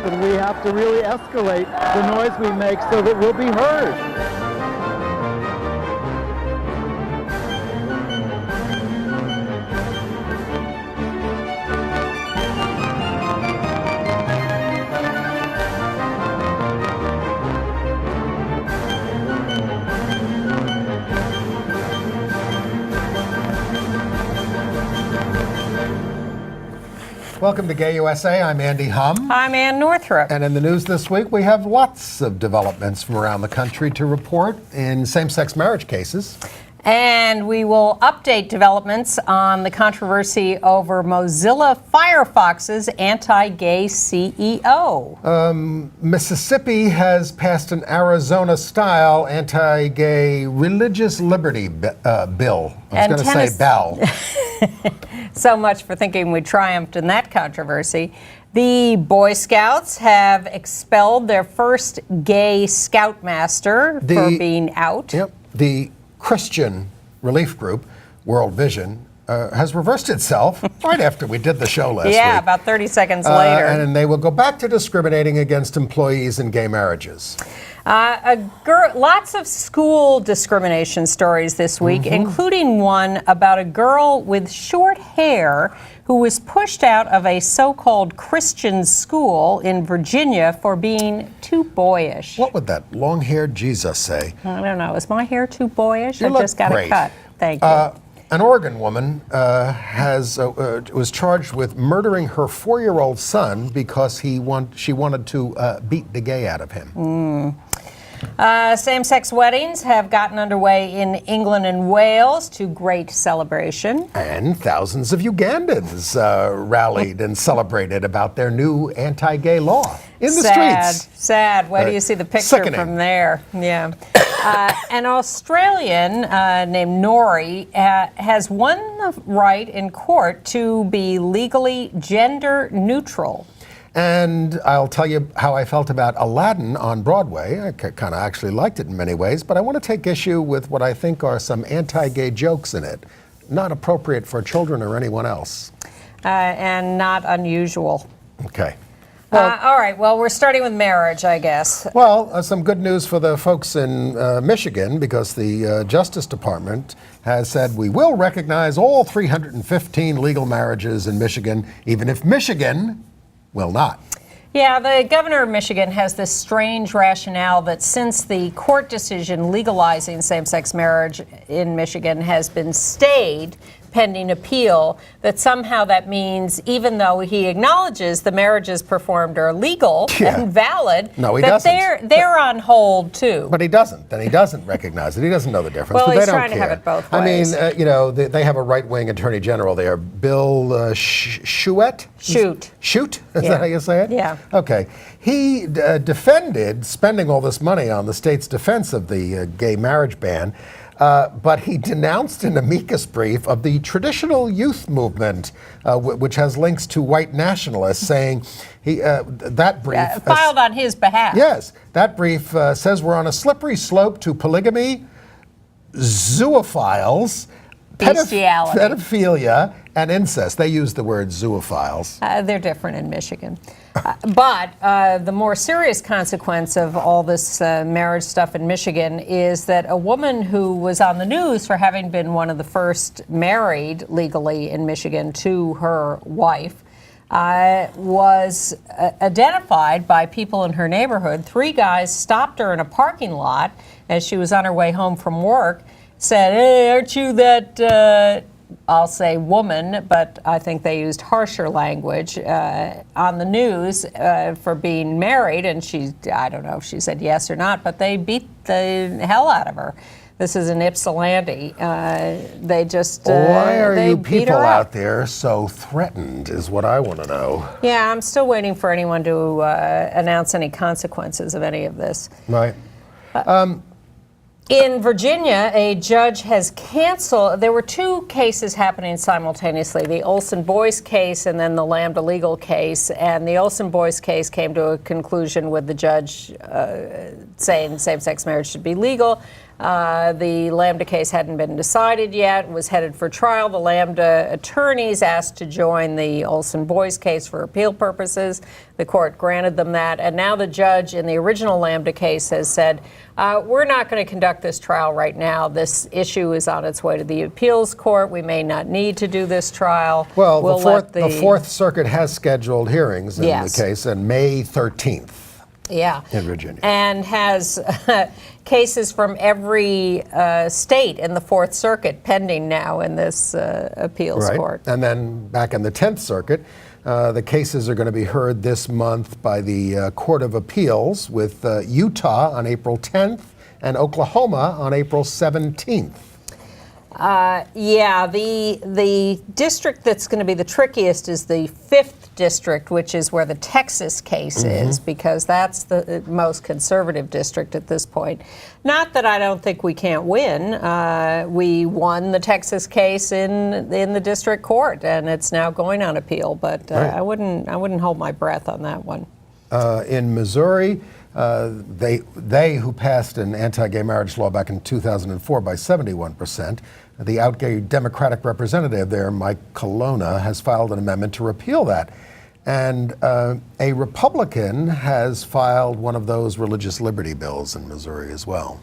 and we have to really escalate the noise we make so that we'll be heard. Welcome to Gay USA. I'm Andy Humm. I'm Ann Northrup. And in the news this week, we have lots of developments from around the country to report in same-sex marriage cases. And we will update developments on the controversy over Mozilla Firefox's anti-gay CEO. Mississippi has passed an Arizona-style anti-gay religious liberty bill. I was going to say bell. So much for thinking we triumphed in that controversy. The Boy Scouts have expelled their first gay Scoutmaster for being out. Yep. The Christian relief group, World Vision, has reversed itself right after we did the show last week. Yeah, about 30 seconds later. And they will go back to discriminating against employees in gay marriages. Lots of school discrimination stories this week, including one about a girl with short hair who was pushed out of a so-called Christian school in Virginia for being too boyish. What would that long-haired Jesus say? I don't know. Is my hair too boyish? You I just got a cut. Thank you. An Oregon woman was charged with murdering her 4-year-old son because she wanted to beat the gay out of him. Same-sex weddings have gotten underway in England and Wales to great celebration. And thousands of Ugandans rallied and celebrated about their new anti-gay law in the streets. Sad. Where do you see the picture sickening from there? Yeah. An Australian named Nori has won the right in court to be legally gender neutral. And I'll tell you how I felt about Aladdin on Broadway. I kind of actually liked it in many ways, but I want to take issue with what I think are some anti-gay jokes in it, not appropriate for children or anyone else. And not unusual. Okay. Well, all right, well, we're starting with marriage, I guess. Well, some good news for the folks in Michigan, because the Justice Department has said we will recognize all 315 legal marriages in Michigan, even if Michigan will not. Yeah, the governor of Michigan has this strange rationale that since the court decision legalizing same-sex marriage in Michigan has been stayed pending appeal, that somehow that means even though he acknowledges the marriages performed are legal and valid, they're on hold too. But he doesn't. Then he doesn't recognize it. He doesn't know the difference. Well, but he's they don't trying care. to have it both ways. I mean, they have a right-wing attorney general there, Bill Shoot. Is that how you say it? Yeah. Okay. He defended spending all this money on the state's defense of the gay marriage ban. But he denounced an amicus brief of the traditional youth movement, which has links to white nationalists, saying that brief... filed on his behalf. Yes. That brief says we're on a slippery slope to polygamy, zoophiles, pedophilia, and incest. They use the word zoophiles. They're different in Michigan. But the more serious consequence of all this marriage stuff in Michigan is that a woman who was on the news for having been one of the first married legally in Michigan to her wife was identified by people in her neighborhood. 3 guys stopped her in a parking lot as she was on her way home from work, said, "Hey, aren't you that..." I'll say woman, but I think they used harsher language on the news for being married, and I don't know if she said yes or not, but they beat the hell out of her. This is in Ypsilanti. They just Why are they you beat people her up. out there so threatened is what I want to know. Yeah, I'm still waiting for anyone to announce any consequences of any of this. Right. In Virginia, a judge has canceled. There were 2 cases happening simultaneously, the Olsen Boys case and then the Lambda Legal case. And the Olsen Boys case came to a conclusion with the judge saying same-sex marriage should be legal. The Lambda case hadn't been decided yet, was headed for trial. The Lambda attorneys asked to join the Olsen Boys case for appeal purposes. The court granted them that. And now the judge in the original Lambda case has said, we're not going to conduct this trial right now. This issue is on its way to the appeals court. We may not need to do this trial. Well, the Fourth Circuit has scheduled hearings in the case on May 13th. Yeah. In Virginia. And has cases from every state in the Fourth Circuit pending now in this appeals court. And then back in the 10th Circuit, the cases are going to be heard this month by the Court of Appeals, with Utah on April 10th and Oklahoma on April 17th. Yeah, the district that's going to be the trickiest is the 5th district, which is where the Texas case is, because that's the most conservative district at this point. Not that I don't think we can't win. We won the Texas case in the district court, and it's now going on appeal. But I wouldn't hold my breath on that one. In Missouri, they who passed an anti-gay marriage law back in 2004 by 71%. The out-gay Democratic representative there, Mike Colonna, has filed an amendment to repeal that. And a Republican has filed one of those religious liberty bills in Missouri as well.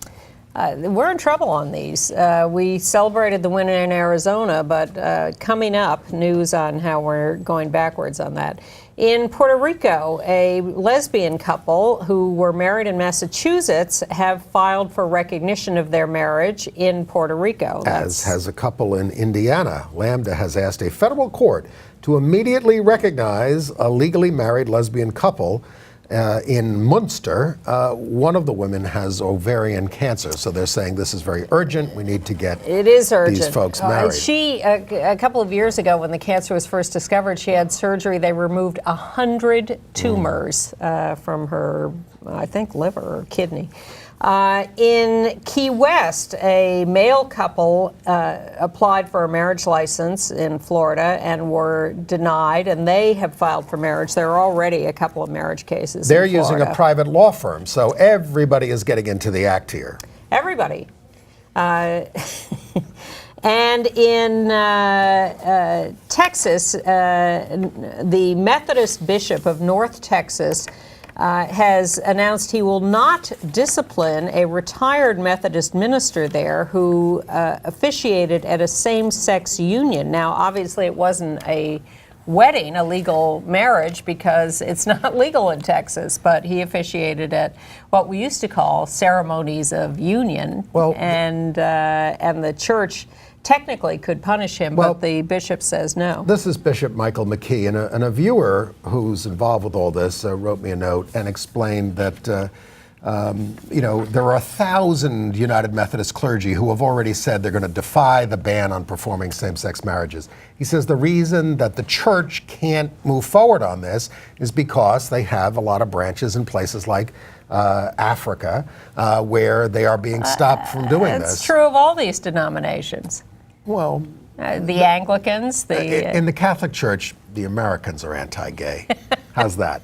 We're in trouble on these. We celebrated the win in Arizona, but coming up, news on how we're going backwards on that. In Puerto Rico, a lesbian couple who were married in Massachusetts have filed for recognition of their marriage in Puerto Rico. As has a couple in Indiana. Lambda has asked a federal court to immediately recognize a legally married lesbian couple in Munster. One of the women has ovarian cancer, so they're saying this is very urgent. We need to get these folks married. She, a couple of years ago, when the cancer was first discovered, she had surgery. They removed 100 tumors from her, I think, liver or kidney. In Key West, a male couple applied for a marriage license in Florida and were denied, and they have filed for marriage. There are already a couple of marriage cases They're in Florida. using a private law firm, so everybody is getting into the act here. Everybody. And in Texas, the Methodist Bishop of North Texas has announced he will not discipline a retired Methodist minister there who officiated at a same-sex union. Now, obviously, it wasn't a wedding, a legal marriage, because it's not legal in Texas, but he officiated at what we used to call ceremonies of union. Well, and the church technically could punish him, but the bishop says no. This is Bishop Michael McKee, and a viewer who's involved with all this wrote me a note and explained that there are 1,000 United Methodist clergy who have already said they're going to defy the ban on performing same-sex marriages. He says the reason that the church can't move forward on this is because they have a lot of branches in places like Africa where they are being stopped from doing this. It's true of all these denominations. Well, the Anglicans, in the Catholic Church, the Americans are anti-gay. How's that?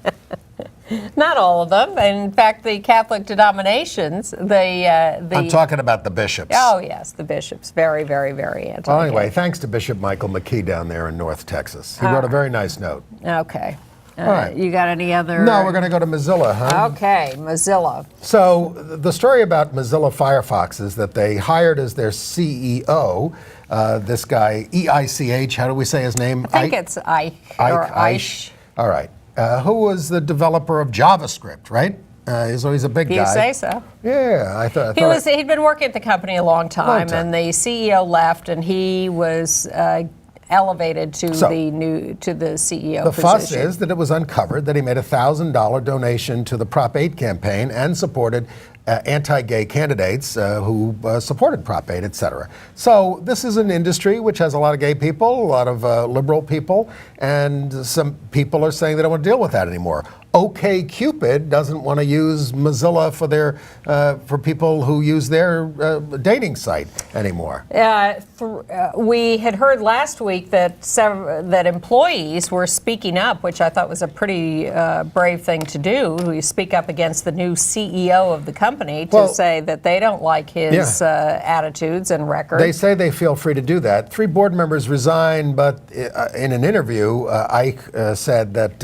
Not all of them. In fact, the Catholic denominations, I'm talking about the bishops. Oh, yes, the bishops. Very, very, very anti-gay. Well, anyway, thanks to Bishop Michael McKee down there in North Texas. He wrote a very nice note. Okay. All right. You got any other? No, we're going to go to Mozilla, huh? Okay, Mozilla. So the story about Mozilla Firefox is that they hired as their CEO this guy, E-I-C-H, how do we say his name? I think it's Ike or Aish. All right. Who was the developer of JavaScript, right? He's always a big guy. You say so. Yeah, I thought he'd been working at the company a long time, and the CEO left, and he was elevated to the CEO position. The fuss is that it was uncovered that he made a $1,000 donation to the Prop 8 campaign and supported anti-gay candidates who supported Prop 8, etc. So this is an industry which has a lot of gay people, a lot of liberal people, and some people are saying they don't want to deal with that anymore. OkCupid doesn't want to use Mozilla for their for people who use their dating site anymore. We had heard last week that that employees were speaking up, which I thought was a pretty brave thing to do. We speak up against the new CEO of the company to say that they don't like his attitudes and record. They say they feel free to do that. 3 board members resigned, but in an interview, Ike said that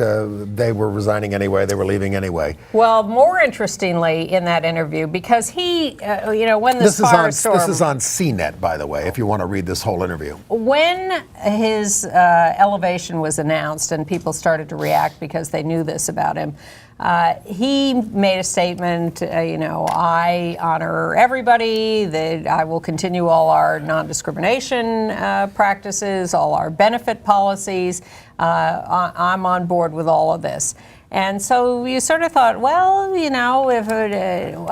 they were resigning anyway. They were leaving anyway. Well, more interestingly in that interview, because he, when this firestorm... This is on CNET, by the way, if you want to read this whole interview. When his elevation was announced and people started to react because they knew this about him, he made a statement, I honor everybody, that I will continue all our non-discrimination practices, all our benefit policies. I'm on board with all of this. And so you sort of thought, well, if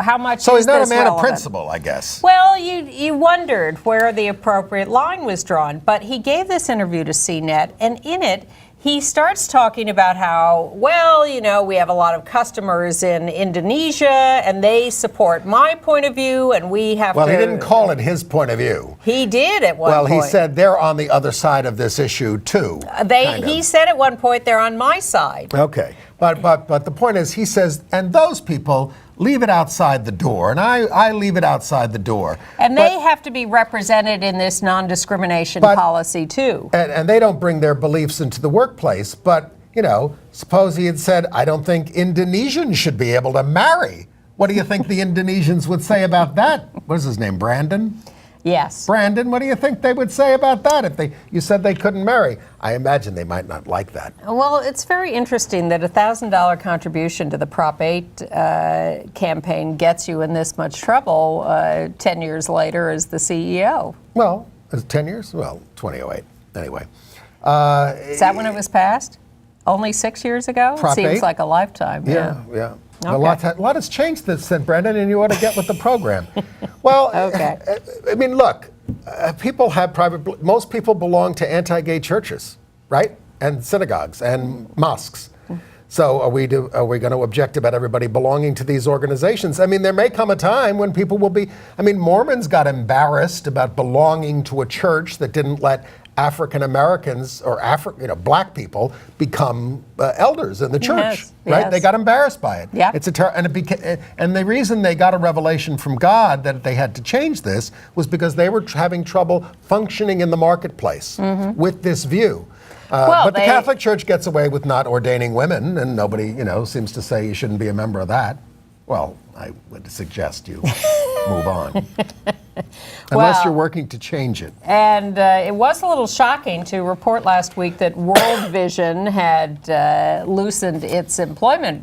how much so is he's not this a man relevant? of principle, I guess. Well, you wondered where the appropriate line was drawn. But he gave this interview to CNET, and in it, he starts talking about how, we have a lot of customers in Indonesia, and they support my point of view, and we have to... Well, he didn't call it his point of view. He did at one point. Well, he said they're on the other side of this issue, too. He said at one point they're on my side. Okay. But the point is, he says, and those people leave it outside the door, and I leave it outside the door. And they have to be represented in this non-discrimination policy, too. And they don't bring their beliefs into the workplace. But, suppose he had said, I don't think Indonesians should be able to marry. What do you think the Indonesians would say about that? What is his name, Brandon? Yes. Brandon, what do you think they would say about that if you said they couldn't marry? I imagine they might not like that. Well, it's very interesting that a $1,000 contribution to the Prop 8 campaign gets you in this much trouble 10 years later as the CEO. Well, is it 10 years? Well, 2008. Anyway. Is that when it was passed? Only 6 years ago? Prop Seems 8? like a lifetime. Yeah. Okay. A lot has changed since, Brendan, and you ought to get with the program. Well, okay. I mean, look, people have most people belong to anti-gay churches, right? And synagogues and mosques. So are we going to object about everybody belonging to these organizations? I mean, there may come a time when people will be, Mormons got embarrassed about belonging to a church that didn't let African Americans or black people become elders in the church, right? Yes. They got embarrassed by it. Yeah. And the reason they got a revelation from God that they had to change this was because they were having trouble functioning in the marketplace with this view. But the Catholic Church gets away with not ordaining women, and nobody, seems to say you shouldn't be a member of that. Well, I would suggest you move on. Unless you're working to change it. And it was a little shocking to report last week that World Vision had loosened its employment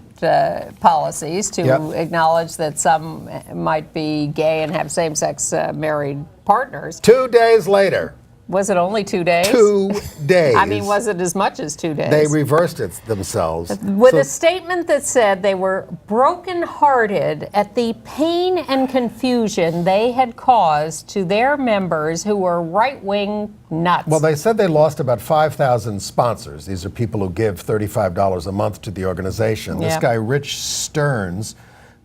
policies to acknowledge that some might be gay and have same-sex married partners. 2 days later. Was it only 2 days? 2 days. Was it as much as 2 days? They reversed it themselves. With a statement that said they were brokenhearted at the pain and confusion they had caused to their members who were right-wing nuts. Well, they said they lost about 5,000 sponsors. These are people who give $35 a month to the organization. This guy, Rich Stearns,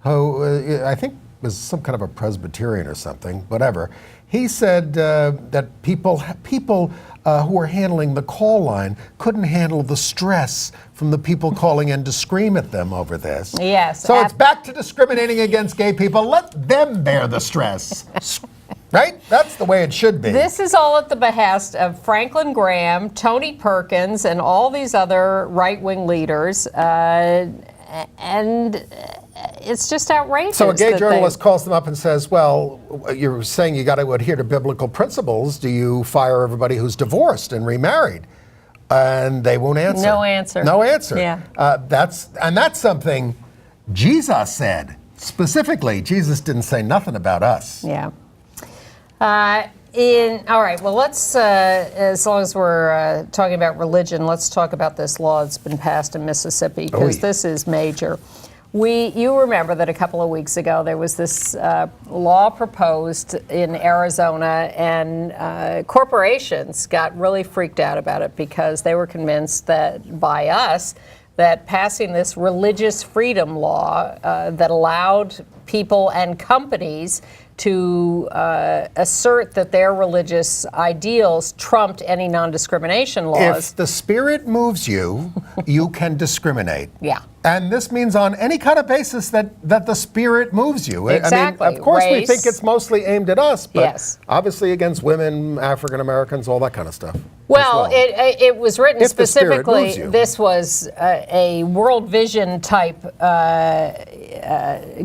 who I think was some kind of a Presbyterian or something, whatever. He said that people who were handling the call line couldn't handle the stress from the people calling in to scream at them over this. Yes. So it's back to discriminating against gay people. Let them bear the stress. Right? That's the way it should be. This is all at the behest of Franklin Graham, Tony Perkins, and all these other right-wing leaders. And it's just outrageous. So a gay journalist calls them up and says, well, you're saying you got to adhere to biblical principles. Do you fire everybody who's divorced and remarried? And they won't answer. No answer. No answer. Yeah. That's something Jesus said. Specifically, Jesus didn't say nothing about us. Yeah. All right, well, let's, as long as we're talking about religion, let's talk about this law that's been passed in Mississippi, because this is major. You remember that a couple of weeks ago there was this law proposed in Arizona, and corporations got really freaked out about it because they were convinced that by us that passing this religious freedom law that allowed people and companies to assert that their religious ideals trumped any non-discrimination laws. If the spirit moves you, you can discriminate. Yeah. And this means on any kind of basis that the spirit moves you. Exactly. I mean, of course we Race. think it's mostly aimed at us, but Yes. obviously against women, African Americans, all that kind of stuff. Well, it was written If the spirit specifically. moves you. This was a World Vision type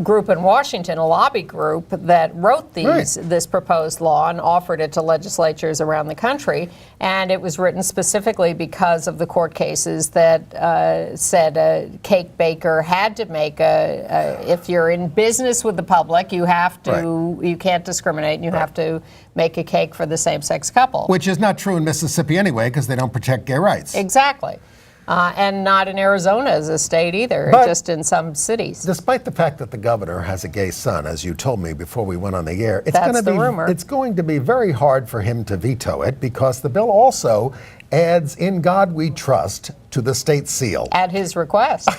group in Washington, a lobby group that wrote this proposed law and offered it to legislatures around the country. And it was written specifically because of the court cases that said a cake baker had to make if you're in business with the public, you have to, you can't discriminate, and you have to make a cake for the same-sex couple. Which is not true in Mississippi anyway, because they don't protect gay rights. Exactly. And not in Arizona as a state either, But just in some cities. Despite the fact that the governor has a gay son, as you told me before we went on the air, That's the rumor. It's going to be very hard for him to veto it, because the bill also adds "In God We Trust" to the state seal. At his request.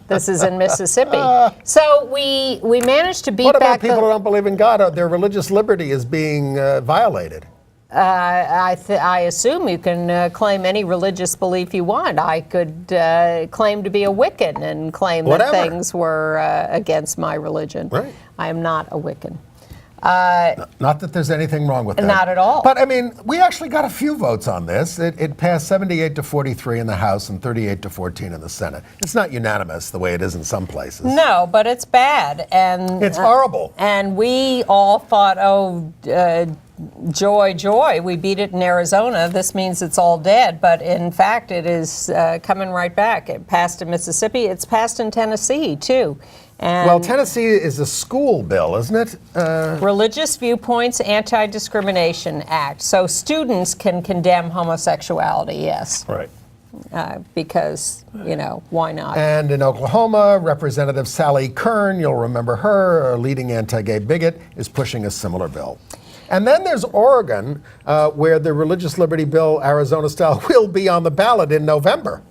This is in Mississippi. So we managed to beat What about back people who don't believe in God? Their religious liberty is being violated. I assume you can claim any religious belief you want. I could claim to be a Wiccan and claim that things were against my religion. Right. I am not a Wiccan. Not that there's anything wrong with that. Not at all. But I mean, we actually got a few votes on this. It passed 78 to 43 in the House and 38 to 14 in the Senate. It's not unanimous the way it is in some places. No, but it's bad. And It's horrible. And we all thought, joy, joy, we beat it in Arizona. This means it's all dead. But in fact, it is coming right back. It passed in Mississippi. It's passed in Tennessee, too. And Well, Tennessee is a school bill, isn't it? Religious Viewpoints Anti-Discrimination Act. So students can condemn homosexuality, yes. Right. Because, why not? And in Oklahoma, Representative Sally Kern, you'll remember her, a leading anti-gay bigot, is pushing a similar bill. And then there's Oregon, where the religious liberty bill, Arizona style, will be on the ballot in November.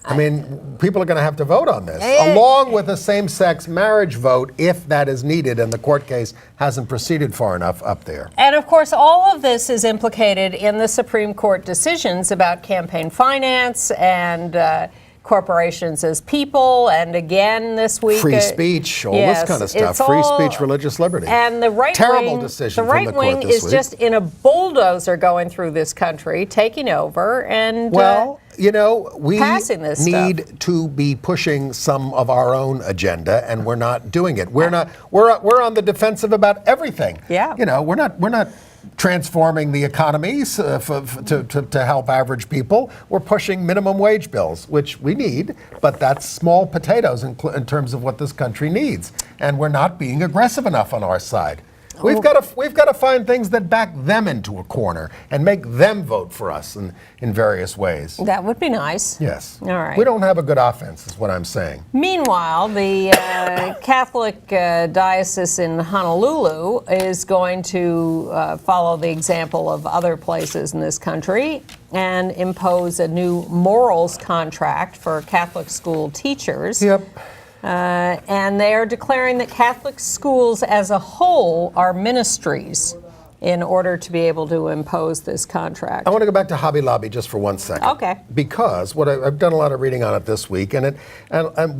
I mean, people are going to have to vote on this, along with a same-sex marriage vote, if that is needed, and the court case hasn't proceeded far enough up there. And of course, all of this is implicated in the Supreme Court decisions about campaign finance and corporations as people, and again this week, Free speech, all this kind of stuff. Free speech, religious liberty. And the right Terrible wing, decision the right from the court wing this is week. just in a bulldozer going through this country, taking over, and we passing this need to be pushing some of our own agenda, and we're not doing it. We're not. We're on the defensive about everything. Yeah. We're not transforming the economies to help average people. We're pushing minimum wage bills, which we need, but that's small potatoes in terms of what this country needs. And we're not being aggressive enough on our side. We've got to find things that back them into a corner and make them vote for us in various ways. that would be nice. Yes. All right. We don't have a good offense, is what I'm saying. Meanwhile, the Catholic diocese in Honolulu is going to follow the example of other places in this country and impose a new morals contract for Catholic school teachers. Yep. And they are declaring that Catholic schools as a whole are ministries in order to be able to impose this contract. I want to go back to Hobby Lobby just for 1 second. Okay. Because I've done a lot of reading on it this week, and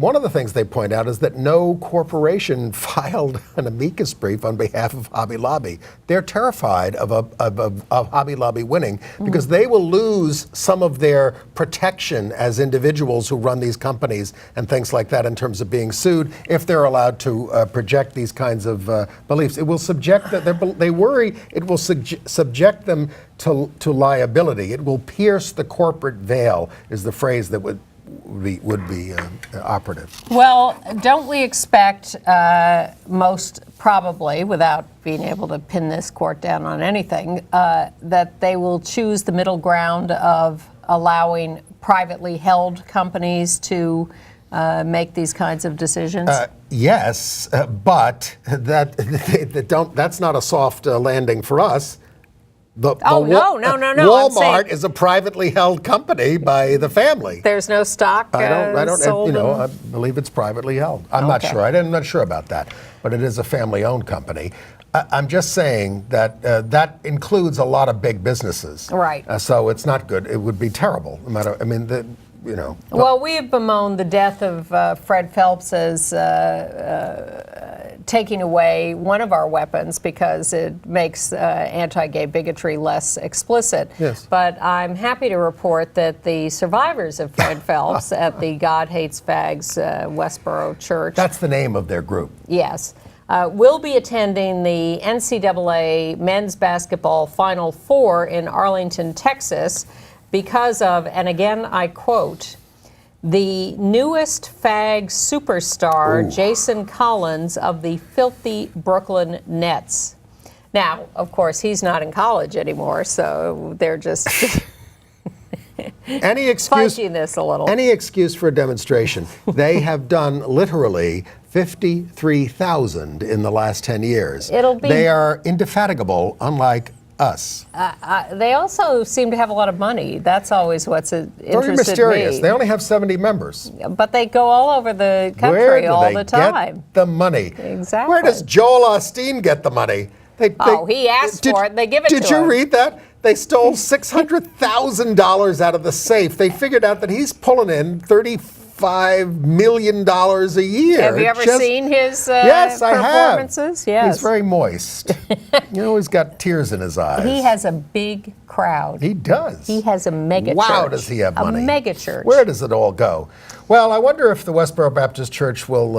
one of the things they point out is that no corporation filed an amicus brief on behalf of Hobby Lobby. They're terrified of Hobby Lobby winning because they will lose some of their protection as individuals who run these companies and things like that in terms of being sued if they're allowed to project these kinds of beliefs. It will subject they worry it will subject them to liability. It will pierce the corporate veil, is the phrase that would be operative. Well, don't we expect most probably, without being able to pin this court down on anything, that they will choose the middle ground of allowing privately held companies to make these kinds of decisions? Yes, but that's not a soft landing for us. No. I'm saying Walmart is a privately held company by the family. there's no stock I don't, sold. I believe it's privately held. I'm not sure. I'm not sure about that, but it is a family-owned company. I'm just saying that that includes a lot of big businesses. Right. So it's not good. It would be terrible. No matter. I mean, Well, we have bemoaned the death of Fred Phelps as taking away one of our weapons because it makes anti-gay bigotry less explicit. Yes. But I'm happy to report that the survivors of Fred Phelps at the God Hates Fags Westboro Church. That's the name of their group. Yes. Will be attending the NCAA men's basketball Final Four in Arlington, Texas, because of, and again I quote, the newest fag superstar, Jason Collins of the filthy Brooklyn Nets. Now, of course, he's not in college anymore, so they're just Any excuse, fudging this a little. Any excuse for a demonstration. They have done literally 53,000 in the last 10 years. They are indefatigable, unlike us. They also seem to have a lot of money. That's always what's interested Very mysterious. me. They only have 70 members. But they go all over the country Where do all they the time. get the money? Exactly. Where does Joel Osteen get the money? He asked for it. They give it to him. Did you read that? They stole $600,000 out of the safe. They figured out that he's pulling in $35 million a year. Have you ever seen his yes, I have. performances? Yes. He's very moist. He's got tears in his eyes. He has a big crowd. He does. He has a mega wow, church. does he have money. A mega church. Where does it all go? Well, I wonder if the Westboro Baptist Church will,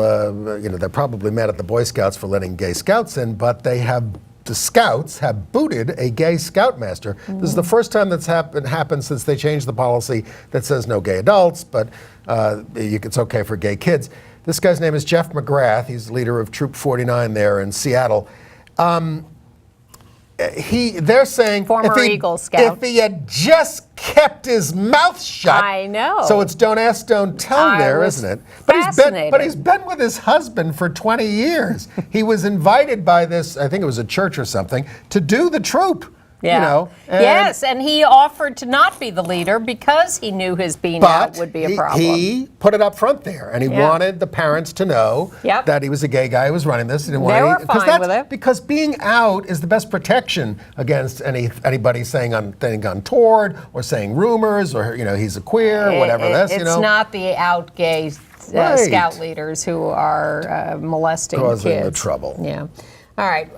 they're probably mad at the Boy Scouts for letting gay scouts in, but the Scouts have booted a gay Scoutmaster. This is the first time that's happened since they changed the policy that says no gay adults, but it's okay for gay kids. This guy's name is Jeff McGrath. He's leader of Troop 49 there in Seattle. They're saying former Eagle Scout. If he had just kept his mouth shut. I know. So it's don't ask, don't tell there, isn't it? But he's been with his husband for 20 years. He was invited by this, I think it was a church or something, to do the troop. Yeah. Yes, and he offered to not be the leader because he knew his being out would be a problem. He put it up front there, and he wanted the parents to know that he was a gay guy who was running this. He didn't they were fine with it. Because being out is the best protection against anybody saying anything untoward or saying rumors or he's a queer, whatever. It's not the out gay scout leaders who are molesting causing kids. the trouble. Yeah. All right.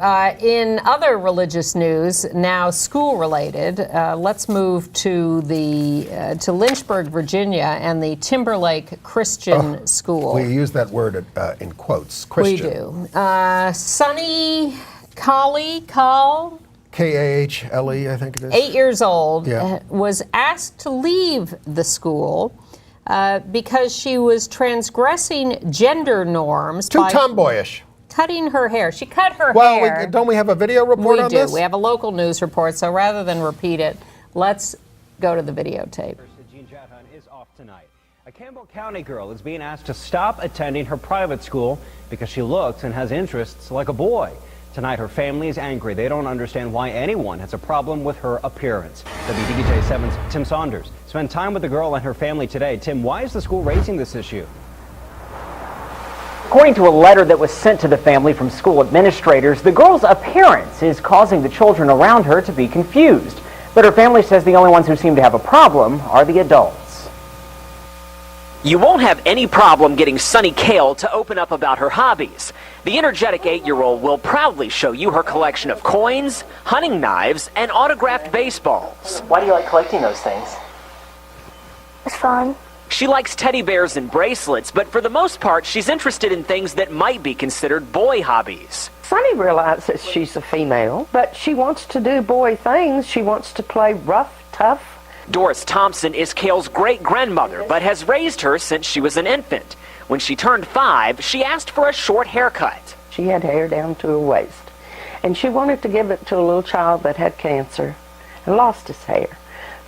In other religious news, now school-related, let's move to to Lynchburg, Virginia, and the Timberlake Christian School. We use that word in quotes. Christian. We do. Sonny Kahle, K-A-H-L-E, I think it is. 8 years old, was asked to leave the school because she was transgressing gender norms. Too tomboyish. Cutting her hair. She cut her hair. Well, don't we have a video report on this? We do. We have a local news report, so rather than repeat it, let's go to the videotape. Is off tonight. A Campbell County girl is being asked to stop attending her private school because she looks and has interests like a boy. Tonight, her family is angry. They don't understand why anyone has a problem with her appearance. WDBJ 7's Tim Saunders spent time with the girl and her family today. Tim, why is the school raising this issue? According to a letter that was sent to the family from school administrators, the girl's appearance is causing the children around her to be confused. But her family says the only ones who seem to have a problem are the adults. You won't have any problem getting Sunny Kahle to open up about her hobbies. The energetic 8-year-old will proudly show you her collection of coins, hunting knives, and autographed baseballs. Why do you like collecting those things? It's fun. She likes teddy bears and bracelets, but for the most part, she's interested in things that might be considered boy hobbies. Sunny realizes she's a female, but she wants to do boy things. She wants to play rough, tough. Doris Thompson is Kahle's great-grandmother, but has raised her since she was an infant. When she turned 5, she asked for a short haircut. She had hair down to her waist, and she wanted to give it to a little child that had cancer and lost his hair.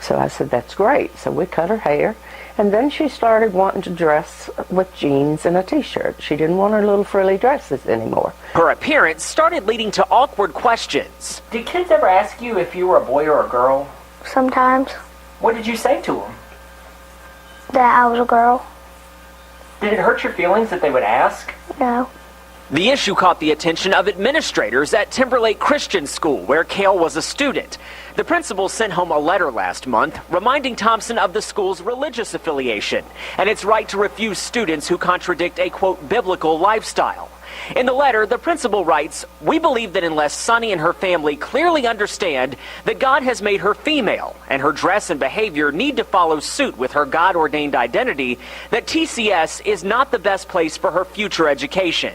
So I said, that's great. So we cut her hair. And then she started wanting to dress with jeans and a t-shirt. She didn't want her little frilly dresses anymore. Her appearance started leading to awkward questions. Did kids ever ask you if you were a boy or a girl? Sometimes What did you say to them? that I was a girl. Did it hurt your feelings that they would ask? No. The issue caught the attention of administrators at Timberlake Christian School, where Cale was a student. The principal sent home a letter last month reminding Thompson of the school's religious affiliation and its right to refuse students who contradict a, quote, biblical lifestyle. In the letter, the principal writes, "We believe that unless Sunny and her family clearly understand that God has made her female and her dress and behavior need to follow suit with her God-ordained identity, that TCS is not the best place for her future education."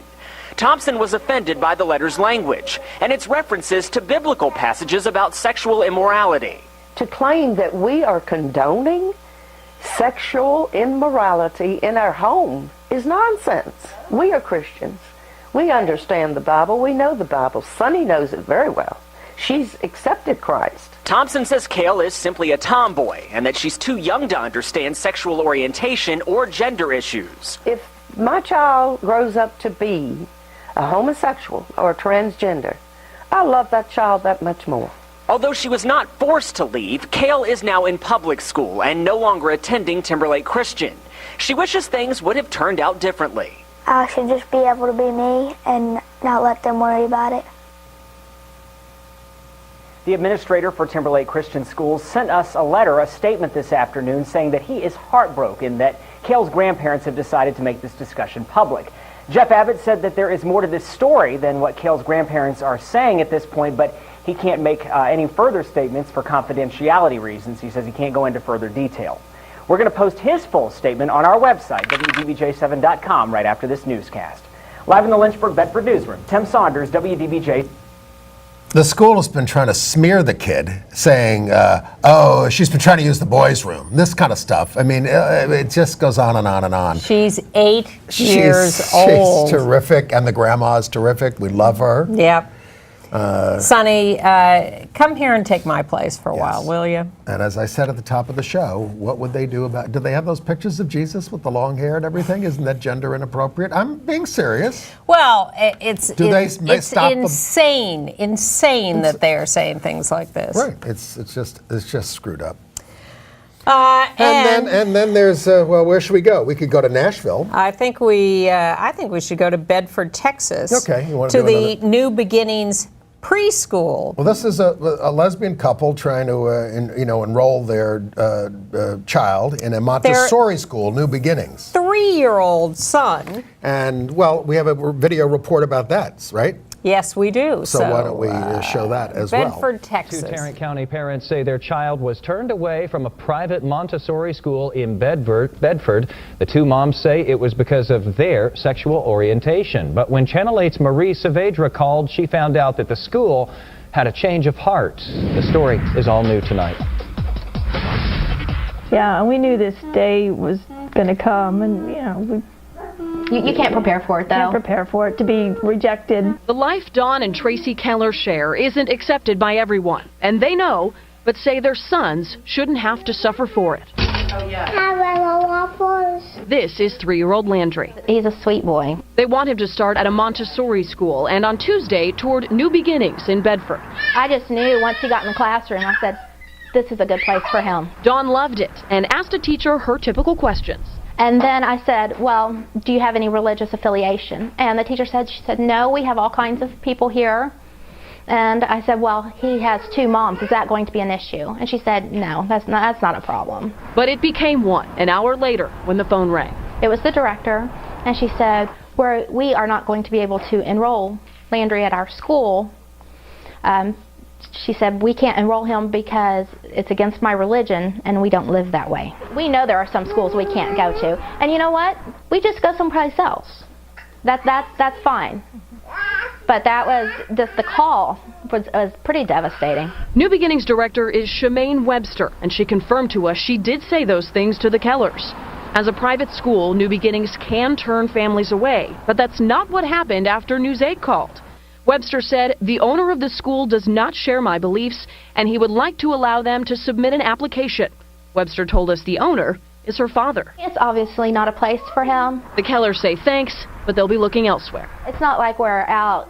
Thompson was offended by the letter's language and its references to biblical passages about sexual immorality. To claim that we are condoning sexual immorality in our home is nonsense. We are Christians. We understand the Bible. We know the Bible. Sunny knows it very well. She's accepted Christ. Thompson says Cale is simply a tomboy and that she's too young to understand sexual orientation or gender issues. If my child grows up to be a homosexual or transgender, I love that child that much more. Although she was not forced to leave, Cale is now in public school and no longer attending Timberlake Christian. She wishes things would have turned out differently. I should just be able to be me and not let them worry about it. The administrator for Timberlake Christian Schools sent us a letter, a statement this afternoon, saying that he is heartbroken that Cale's grandparents have decided to make this discussion public. Jeff Abbott said that there is more to this story than what Cale's grandparents are saying at this point, but he can't make any further statements for confidentiality reasons. He says he can't go into further detail. We're going to post his full statement on our website, WDBJ7.com, right after this newscast. Live in the Lynchburg Bedford newsroom, Tim Saunders, WDBJ. The school has been trying to smear the kid, saying, oh, she's been trying to use the boys' room, this kind of stuff. I mean, it just goes on and on and on. She's 8 years old. She's terrific, and the grandma's terrific. We love her. Yep. Sonny, come here and take my place for a while, will you? And as I said at the top of the show, what would they do about, do they have those pictures of Jesus with the long hair and everything? Isn't that gender inappropriate? I'm being serious. Well, it's stop insane that they are saying things like this. Right, it's just screwed up. And then there's well, where should we go? We could go to Nashville. I think we should go to Bedford, Texas. Okay, you want to do the another? New Beginnings preschool. Well, this is a lesbian couple trying to enroll their child in a Montessori school, New Beginnings. 3-year-old son. And well, we have a video report about that, right? Yes, we do. So why don't we show that as well? Bedford, Texas. Two Tarrant County parents say their child was turned away from a private Montessori school in Bedford. The two moms say it was because of their sexual orientation. But when Channel 8's Marie Saavedra called, she found out that the school had a change of heart. The story is all new tonight. Yeah, and we knew this day was going to come, and You can't prepare for it, though. Can't prepare for it, to be rejected. The life Dawn and Tracy Keller share isn't accepted by everyone, and they know, but say their sons shouldn't have to suffer for it. Oh, yeah. This is 3-year-old Landry. He's a sweet boy. They want him to start at a Montessori school, and on Tuesday toured New Beginnings in Bedford. I just knew once he got in the classroom, I said, this is a good place for him. Dawn loved it and asked a teacher her typical questions. And then I said, well, do you have any religious affiliation? And the teacher said, no, we have all kinds of people here. And I said, well, he has 2 moms. Is that going to be an issue? And she said, no, that's not a problem. But it became one an hour later when the phone rang. It was the director, and she said, we are not going to be able to enroll Landry at our school. She said, we can't enroll him because it's against my religion and we don't live that way. We know there are some schools we can't go to. And you know what? We just go someplace else. That's fine. But that was just the call was pretty devastating. New Beginnings director is Shemaine Webster, and she confirmed to us she did say those things to the Kellers. As a private school, New Beginnings can turn families away, but that's not what happened after News 8 called. Webster said, "The owner of the school does not share my beliefs, and he would like to allow them to submit an application." Webster told us the owner is her father. It's obviously not a place for him. The Kellers say thanks, but they'll be looking elsewhere. It's not like we're out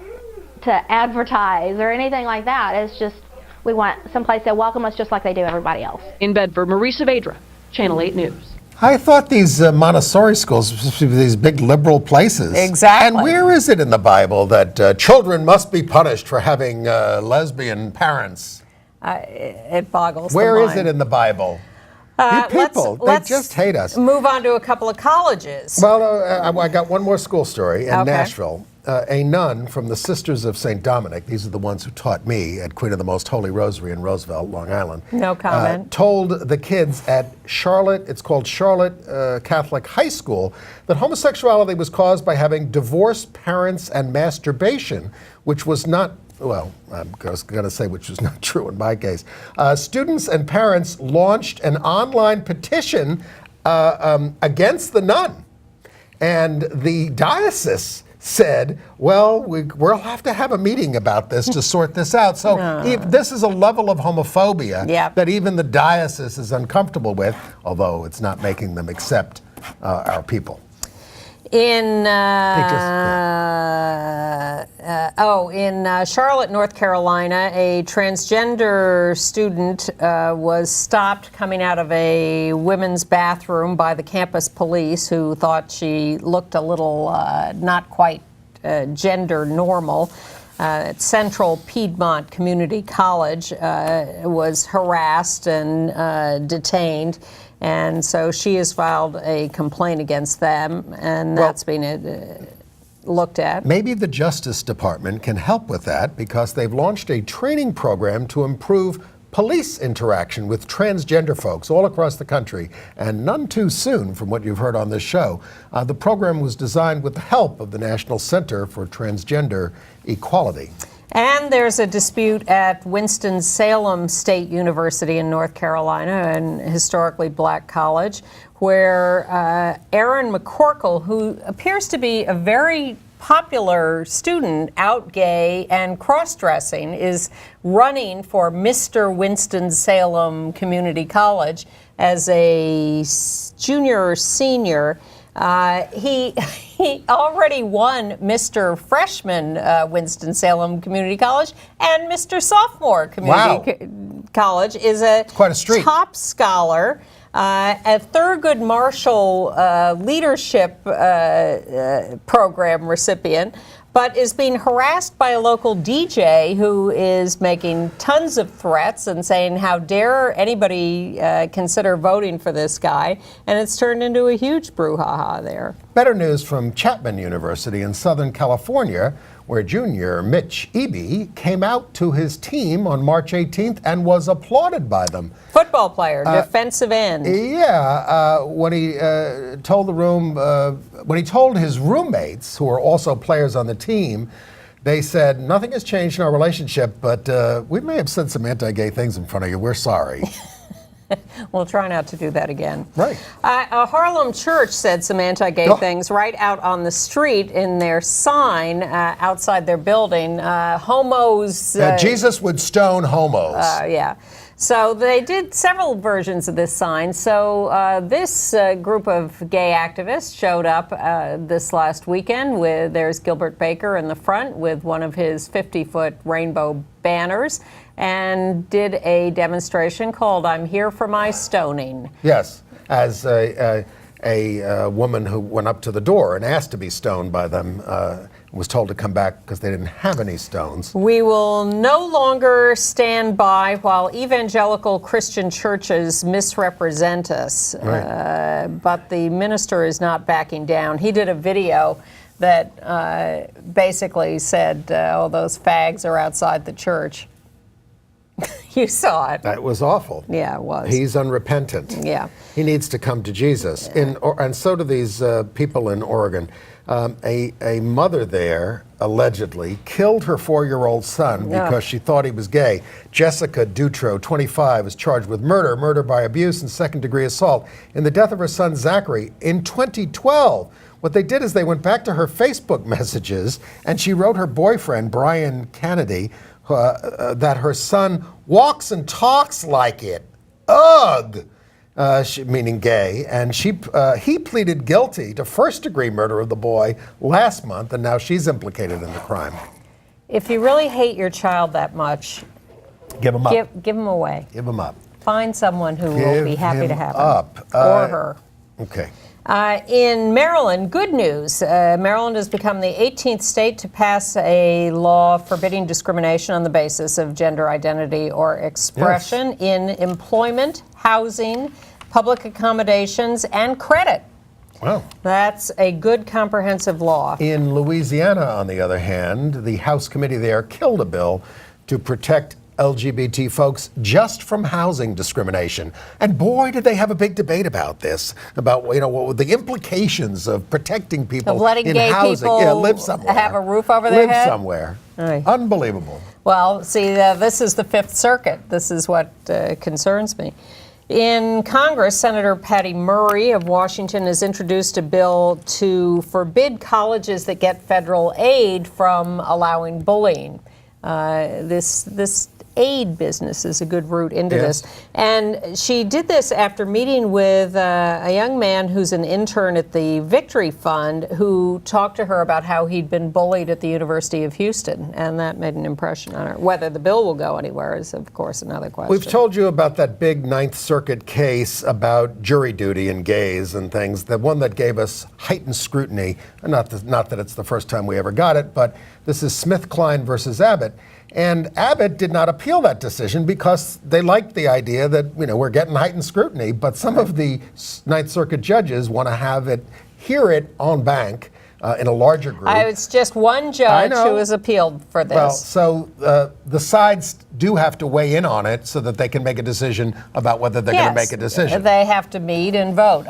to advertise or anything like that. It's just we want someplace that welcome us just like they do everybody else. In Bedford, Marie Saavedra, Channel 8 News. I thought these Montessori schools were supposed to be these big liberal places. Exactly. And where is it in the Bible that children must be punished for having lesbian parents? It boggles Where the is mind. it in the Bible? You people, let's they just hate us. Move on to a couple of colleges. Well, I got one more school story in Okay. Nashville. A nun from the Sisters of St. Dominic, these are the ones who taught me at Queen of the Most Holy Rosary in Roosevelt, Long Island. No comment. Told the kids at Charlotte, it's called Charlotte Catholic High School, that homosexuality was caused by having divorced parents and masturbation, which was not, well, I'm going to say which was not true in my case. Students and parents launched an online petition against the nun. And the diocese said, well, we'll have to have a meeting about this to sort this out. So this is a level of homophobia that even the diocese is uncomfortable with, although it's not making them accept our people. In Charlotte, North Carolina, a transgender student was stopped coming out of a women's bathroom by the campus police, who thought she looked a little not quite gender normal. At Central Piedmont Community College, was harassed and detained. And so she has filed a complaint against them, and that's being looked at. Maybe the Justice Department can help with that, because they've launched a training program to improve police interaction with transgender folks all across the country, and none too soon from what you've heard on this show. The program was designed with the help of the National Center for Transgender Equality. And there's a dispute at Winston-Salem State University in North Carolina, an historically black college, where Aaron McCorkle, who appears to be a very popular student, out gay and cross-dressing, is running for Mr. Winston-Salem Community College as a junior or senior. He already won Mr. Freshman Winston-Salem Community College, and Mr. Sophomore Community College is a top scholar, a Thurgood Marshall Leadership Program recipient, but is being harassed by a local DJ who is making tons of threats and saying, how dare anybody consider voting for this guy? And it's turned into a huge brouhaha there. Better news from Chapman University in Southern California, where junior Mitch Eby came out to his team on March 18th and was applauded by them. Football player, defensive end. Yeah, when he told the room, when he told his roommates, who are also players on the team, they said, nothing has changed in our relationship, but we may have said some anti-gay things in front of you. We're sorry. We'll try not to do that again. Right. A Harlem church said some anti-gay things right out on the street in their sign outside their building. Homos. Jesus would stone homos. Yeah. So they did several versions of this sign. So this group of gay activists showed up this last weekend with, there's Gilbert Baker in the front with one of his 50-foot rainbow banners, and did a demonstration called I'm Here for My Stoning. Yes, as a woman who went up to the door and asked to be stoned by them was told to come back because they didn't have any stones. We will no longer stand by while evangelical Christian churches misrepresent us. Right. But the minister is not backing down. He did a video that basically said, oh, those fags are outside the church. You saw it. That was awful. Yeah, it was. He's unrepentant. Yeah. He needs to come to Jesus. And so do these people in Oregon. A mother there allegedly killed her 4-year-old son because she thought he was gay. Jessica Dutro, 25, is charged with murder by abuse, and second-degree assault in the death of her son Zachary in 2012. What they did is they went back to her Facebook messages, and she wrote her boyfriend, Brian Kennedy, that her son walks and talks like it. Ugh! Meaning gay, and he pleaded guilty to first-degree murder of the boy last month, and now she's implicated in the crime. If you really hate your child that much, give him up. Give him away. Give him up. Find someone who will be happy to have him. Or her. Okay. In Maryland, good news. Maryland has become the 18th state to pass a law forbidding discrimination on the basis of gender identity or expression in employment, housing, public accommodations, and credit. Wow. That's a good comprehensive law. In Louisiana, on the other hand, the House committee there killed a bill to protect LGBT folks just from housing discrimination. And boy, did they have a big debate about this, about what were the implications of protecting people of letting in gay housing. people live somewhere. Have a roof over their head? Live somewhere. Right. Unbelievable. Well, see, this is the Fifth Circuit. This is what concerns me. In Congress, Senator Patty Murray of Washington has introduced a bill to forbid colleges that get federal aid from allowing bullying. This aid business is a good route into this. And she did this after meeting with a young man who's an intern at the Victory Fund who talked to her about how he'd been bullied at the University of Houston. And that made an impression on her. Whether the bill will go anywhere is, of course, another question. We've told you about that big Ninth Circuit case about jury duty and gays and things, the one that gave us heightened scrutiny. Not that it's the first time we ever got it, but this is SmithKline versus Abbott. And Abbott did not appeal that decision because they liked the idea that, we're getting heightened scrutiny, but some of the Ninth Circuit judges want to hear it en banc in a larger group. It's just one judge who has appealed for this. Well, so the sides do have to weigh in on it so that they can make a decision about whether they're going to make a decision. They have to meet and vote.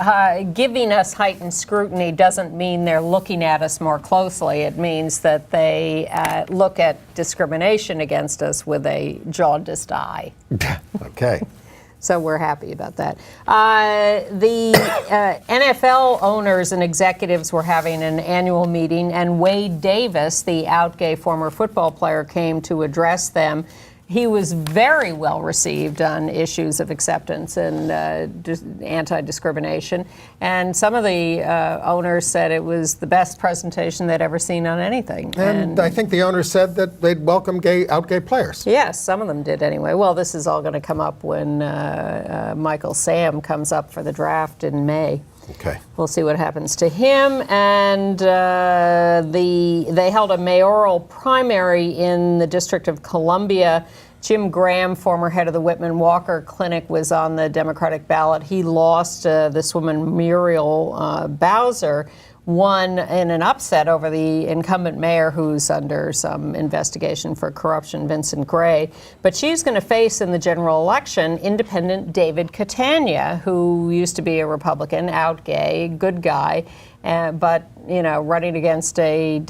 Giving us heightened scrutiny doesn't mean they're looking at us more closely. It means that they look at discrimination against us with a jaundiced eye. Okay. So we're happy about that. The NFL owners and executives were having an annual meeting, and Wade Davis, the out gay former football player, came to address them. He was very well received on issues of acceptance and anti-discrimination. And some of the owners said it was the best presentation they'd ever seen on anything. And I think the owners said that they'd welcome out gay players. Yes, some of them did anyway. Well, this is all going to come up when Michael Sam comes up for the draft in May. Okay. We'll see what happens to him. And they held a mayoral primary in the District of Columbia. Jim Graham, former head of the Whitman Walker Clinic, was on the Democratic ballot. He lost this woman, Muriel Bowser, won in an upset over the incumbent mayor who's under some investigation for corruption, Vincent Gray. But she's going to face in the general election independent David Catania, who used to be a Republican, out gay, good guy. But, running against a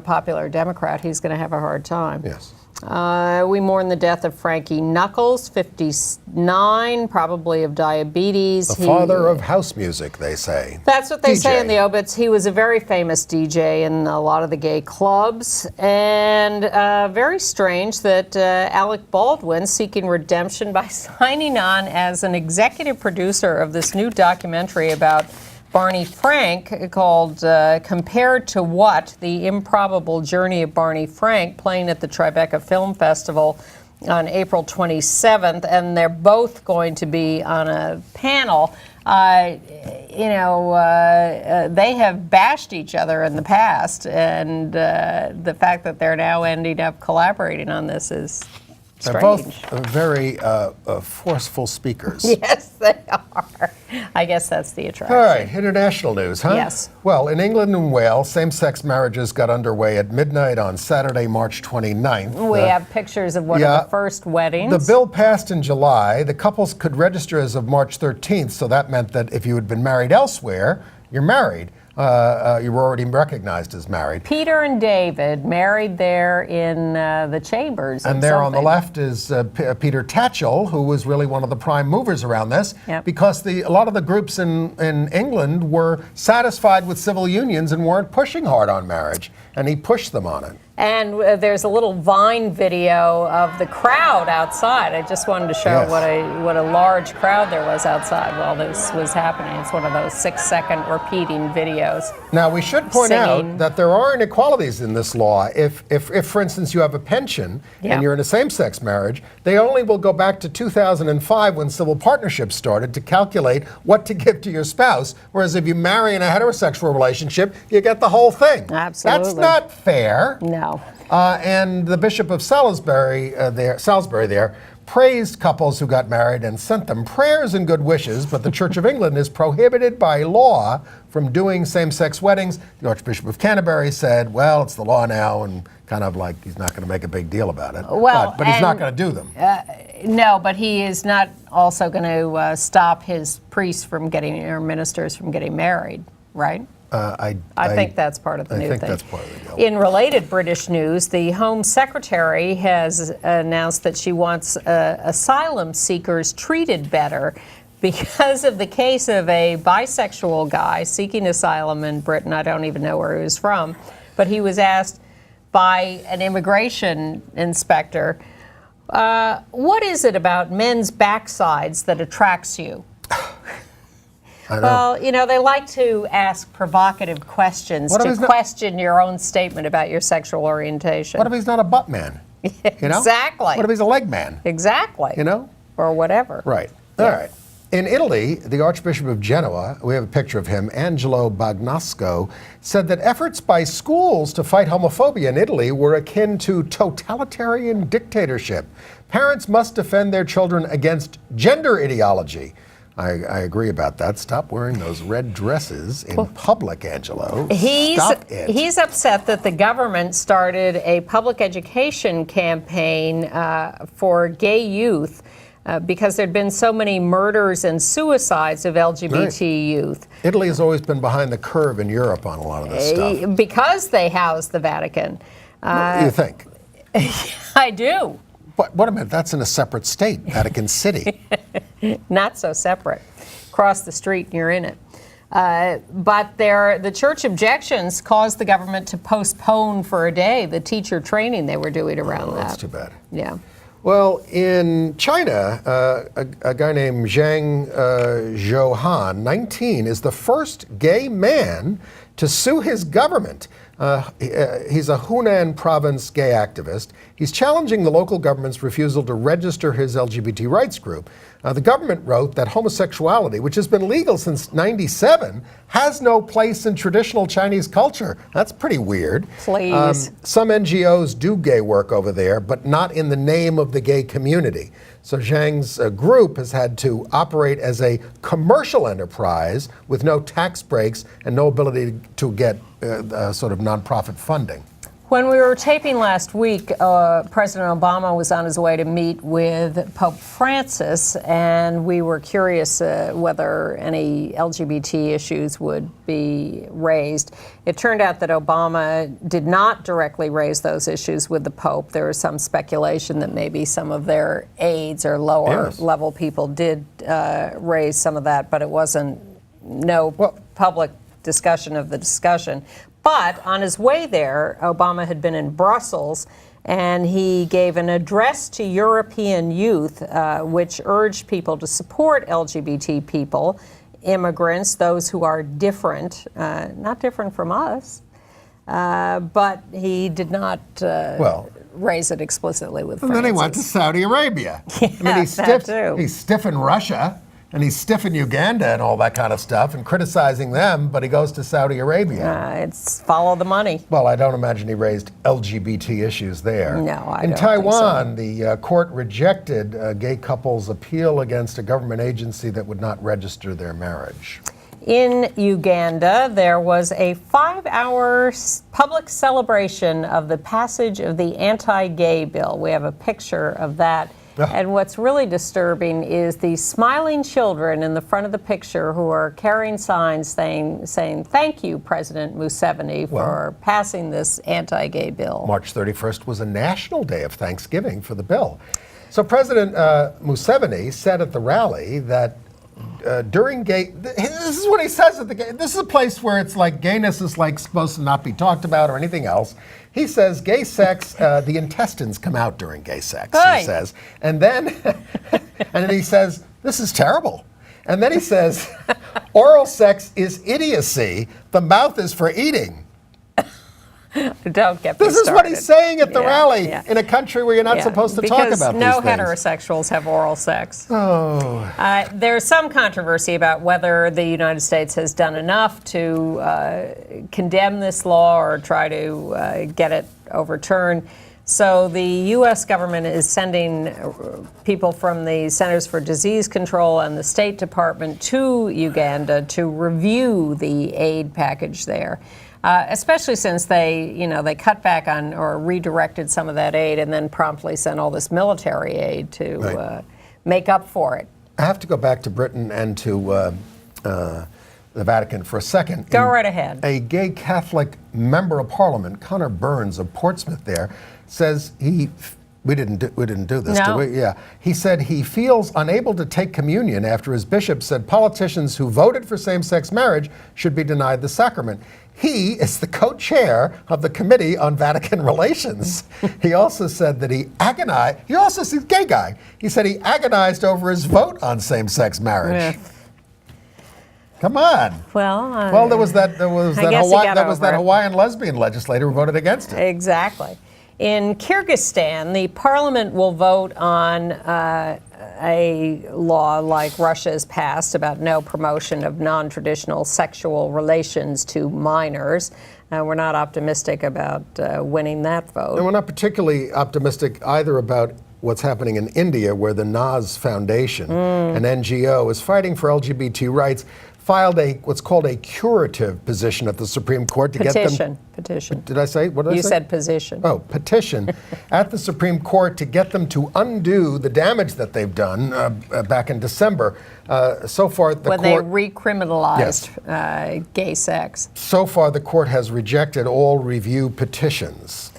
popular Democrat, he's going to have a hard time. Yes. We mourn the death of Frankie Knuckles, 59, probably of diabetes. The father of house music, they say. That's what they say in the obits. He was a very famous DJ in a lot of the gay clubs. And very strange that Alec Baldwin, seeking redemption by signing on as an executive producer of this new documentary about Barney Frank called Compared to What? The Improbable Journey of Barney Frank, playing at the Tribeca Film Festival on April 27th, and they're both going to be on a panel. They have bashed each other in the past, and the fact that they're now ending up collaborating on this is They're both very forceful speakers. Yes, they are. I guess that's the attraction. All right, international news, huh? Yes. Well, in England and Wales, same-sex marriages got underway at midnight on Saturday, March 29th. We have pictures of one of the first weddings. The bill passed in July. The couples could register as of March 13th, so that meant that if you had been married elsewhere, you're married. You were already recognized as married. Peter and David married there in the chambers. And there on the left is Peter Tatchell, who was really one of the prime movers around this, because a lot of the groups in England were satisfied with civil unions and weren't pushing hard on marriage, and he pushed them on it. And there's a little Vine video of the crowd outside. I just wanted to show what a large crowd there was outside while this was happening. It's one of those 6-second repeating videos. Now, we should point out that there are inequalities in this law. If for instance, you have a pension and you're in a same-sex marriage, they only will go back to 2005 when civil partnerships started to calculate what to give to your spouse, whereas if you marry in a heterosexual relationship, you get the whole thing. Absolutely. That's not fair. No. And the Bishop of Salisbury there praised couples who got married and sent them prayers and good wishes, but the Church of England is prohibited by law from doing same-sex weddings. The Archbishop of Canterbury said, well, it's the law now, and kind of like he's not going to make a big deal about it. Well, but he's not going to do them. No, but he is not also going to stop his priests from getting, or ministers from getting married, right? I think that's part of the new thing. I think that's part of the deal. In related British news, the Home Secretary has announced that she wants asylum seekers treated better because of the case of a bisexual guy seeking asylum in Britain. I don't even know where he was from, but he was asked by an immigration inspector, what is it about men's backsides that attracts you? Well, you know, they like to ask provocative questions to question your own statement about your sexual orientation. What if he's not a butt man? You know? Exactly. What if he's a leg man? Exactly. You know? Or whatever. Right. All right. In Italy, the Archbishop of Genoa, we have a picture of him, Angelo Bagnasco, said that efforts by schools to fight homophobia in Italy were akin to totalitarian dictatorship. Parents must defend their children against gender ideology. I agree about that. Stop wearing those red dresses in public, Angelo. Stop it. He's upset that the government started a public education campaign for gay youth because there'd been so many murders and suicides of LGBT youth. Italy has always been behind the curve in Europe on a lot of this stuff. Because they house the Vatican. You think? I do. But wait a minute, that's in a separate state, Vatican City. Not so separate. Cross the street and you're in it. But the church objections caused the government to postpone for a day the teacher training they were doing around that. That's too bad. Yeah. Well, in China, a guy named Zhang Zhouhan, 19, is the first gay man to sue his government. He's a Hunan province gay activist. He's challenging the local government's refusal to register his LGBT rights group. The government wrote that homosexuality, which has been legal since '97, has no place in traditional Chinese culture. That's pretty weird. Please. Some NGOs do gay work over there, but not in the name of the gay community. So Zhang's group has had to operate as a commercial enterprise with no tax breaks and no ability to get sort of nonprofit funding. When we were taping last week, President Obama was on his way to meet with Pope Francis, and we were curious whether any LGBT issues would be raised. It turned out that Obama did not directly raise those issues with the Pope. There was some speculation that maybe some of their aides or lower level people did raise some of that, but it wasn't public discussion of the discussion. But on his way there, Obama had been in Brussels, and he gave an address to European youth, which urged people to support LGBT people, immigrants, those who are different, not different from us. But he did not raise it explicitly with Francis. And then he went to Saudi Arabia. I mean, he's stiff in Russia. and he's stiffing Uganda and all that kind of stuff and criticizing them, but he goes to Saudi Arabia. It's follow the money. Well, I don't imagine he raised LGBT issues there. No, I In don't Taiwan, think so. the court rejected a gay couple's appeal against a government agency that would not register their marriage. In Uganda, there was a 5-hour public celebration of the passage of the anti-gay bill. We have a picture of that. And what's really disturbing is the smiling children in the front of the picture who are carrying signs saying thank you, President Museveni, for passing this anti-gay bill. March 31st was a national day of Thanksgiving for the bill. So President Museveni said at the rally that during gay, this is what he says at the gay, this is a place where it's like gayness is like supposed to not be talked about or anything else. He says gay sex, the intestines come out during gay sex, he says. And then he says, this is terrible. And then he says, oral sex is idiocy. The mouth is for eating. Don't get me This is started. what he's saying at the rally in a country where you're not supposed to talk about these things. Because no heterosexuals have oral sex. Oh. There's some controversy about whether the United States has done enough to condemn this law or try to get it overturned. So the U.S. government is sending people from the Centers for Disease Control and the State Department to Uganda to review the aid package there. Especially since they cut back on or redirected some of that aid and then promptly sent all this military aid to make up for it. I have to go back to Britain and to the Vatican for a second. Go right ahead. A gay Catholic member of Parliament, Connor Burns of Portsmouth there, says we didn't do this, no. did we? Yeah. He said he feels unable to take communion after his bishop said politicians who voted for same-sex marriage should be denied the sacrament. He is the co-chair of the Committee on Vatican Relations. He also said that he agonized. He's a gay guy. He said he agonized over his vote on same-sex marriage. Come on. Well, there was that Hawaiian lesbian legislator who voted against it. Exactly. In Kyrgyzstan, the parliament will vote on a law like Russia's passed about no promotion of non-traditional sexual relations to minors. We're not optimistic about winning that vote. And we're not particularly optimistic either about what's happening in India, where the Naz Foundation, an NGO, is fighting for LGBT rights, filed what's called a curative petition at the Supreme Court to get them... Petition. Did I say? What did I say? You said position. Oh, petition at the Supreme Court to get them to undo the damage that they've done back in December. So far, the court... When they recriminalized gay sex. So far, the court has rejected all review petitions.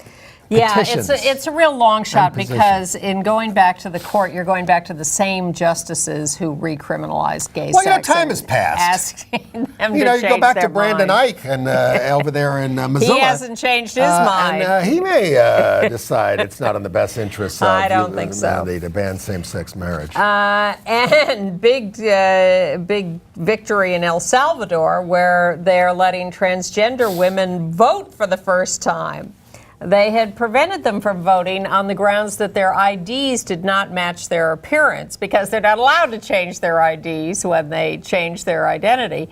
Yeah, it's a real long shot because in going back to the court, you're going back to the same justices who recriminalized gay sex. Well, time has passed. Asking them to you go back to Brandon mind. Ike and over there in Mozilla. He hasn't changed his mind. And he may decide it's not in the best interest of I don't think so. To ban same-sex marriage. And big victory in El Salvador, where they're letting transgender women vote for the first time. They had prevented them from voting on the grounds that their IDs did not match their appearance because they're not allowed to change their IDs when they change their identity.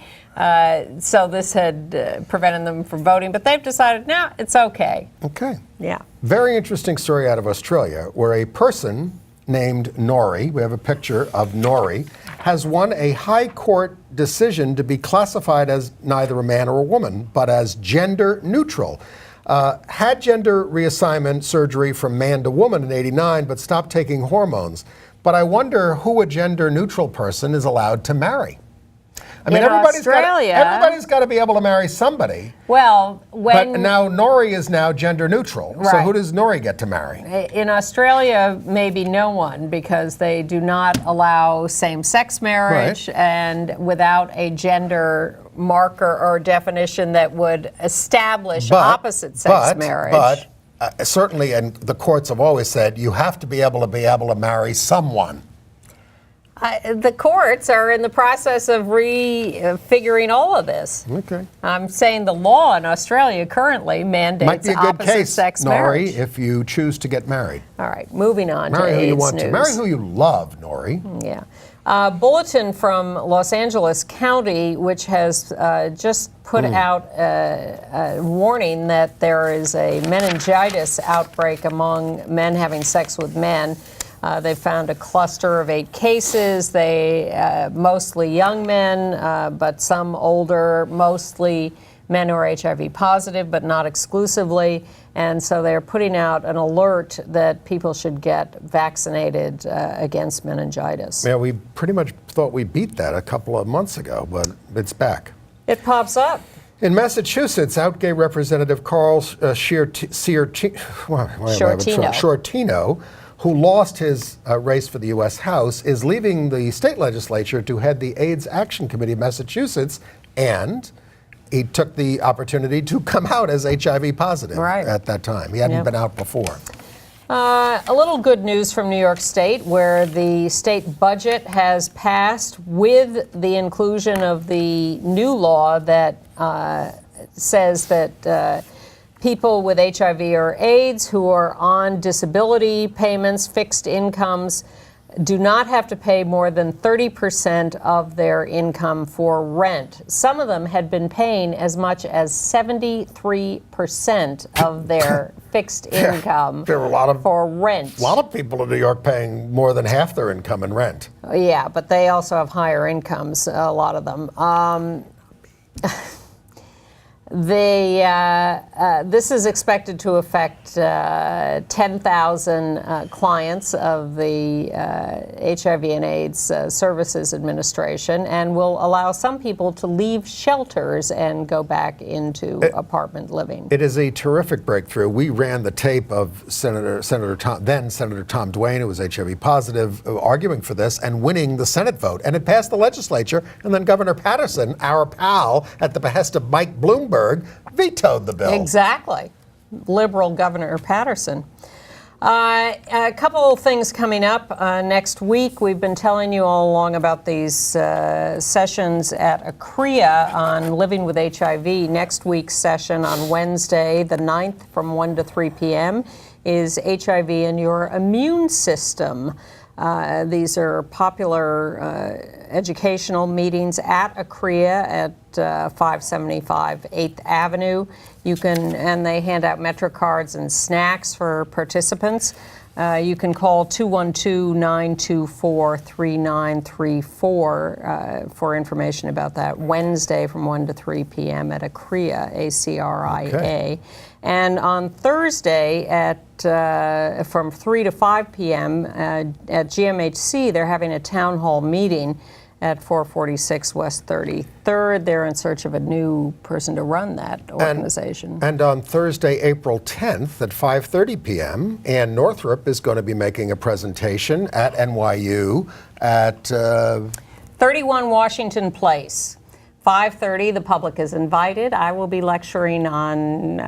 So this had prevented them from voting, but they've decided, no, it's okay. Okay. Yeah. Very interesting story out of Australia where a person named Nori, we have a picture of Nori, has won a high court decision to be classified as neither a man or a woman, but as gender neutral. Had gender reassignment surgery from man to woman in '89, but stopped taking hormones. But I wonder who a gender neutral person is allowed to marry. I mean, everybody's got to be able to marry somebody. Well, but now Nori is now gender neutral. Right. So who does Nori get to marry? In Australia, maybe no one, because they do not allow same-sex marriage, and without a gender marker or definition that would establish opposite-sex marriage. But certainly, and the courts have always said, you have to be able to marry someone. The courts are in the process of refiguring all of this. Okay. I'm saying the law in Australia currently mandates might be a good case, opposite-sex marriage. Nori, if you choose to get married. All right, moving on to Marry who AIDS you want news. to. Marry who you love, Nori. Yeah. Bulletin from Los Angeles County, which has just put out a warning that there is a meningitis outbreak among men having sex with men. They found a cluster of 8 cases. They mostly young men, but some older, mostly men who are HIV positive, but not exclusively. And so they're putting out an alert that people should get vaccinated against meningitis. Yeah, we pretty much thought we beat that a couple of months ago, but it's back. It pops up. In Massachusetts, out gay Representative Carl Shortino, who lost his race for the U.S. House, is leaving the state legislature to head the AIDS Action Committee of Massachusetts, and he took the opportunity to come out as HIV positive at that time. He hadn't been out before. A little good news from New York State, where the state budget has passed with the inclusion of the new law that says that people with HIV or AIDS who are on disability payments, fixed incomes, do not have to pay more than 30% of their income for rent. Some of them had been paying as much as 73% of their fixed income there were for rent. A lot of people in New York paying more than half their income in rent. Yeah, but they also have higher incomes, a lot of them. This is expected to affect 10,000 clients of the HIV and AIDS Services Administration, and will allow some people to leave shelters and go back into apartment living. It is a terrific breakthrough. We ran the tape of Senator Tom Duane, who was HIV positive, arguing for this and winning the Senate vote. And it passed the legislature, and then Governor Patterson, our pal, at the behest of Mike Bloomberg, vetoed the bill. Exactly. Liberal Governor Patterson. A couple of things coming up next week. We've been telling you all along about these sessions at ACREA on living with HIV. Next week's session on Wednesday, the 9th, from 1 to 3 p.m. is HIV and your immune system. These are popular educational meetings at ACREA at 575 8th Avenue. And they hand out Metro cards and snacks for participants. You can call 212-924-3934 for information about that. Wednesday from 1 to 3 p.m. at ACREA, A-C-R-I-A. Okay. And on Thursday from 3 to 5 p.m. At GMHC, they're having a town hall meeting at 446 West 33rd. They're in search of a new person to run that organization. And on Thursday, April 10th at 5:30 p.m., Ann Northrup is going to be making a presentation at NYU at 31 Washington Place. 5:30, the public is invited. I will be lecturing on,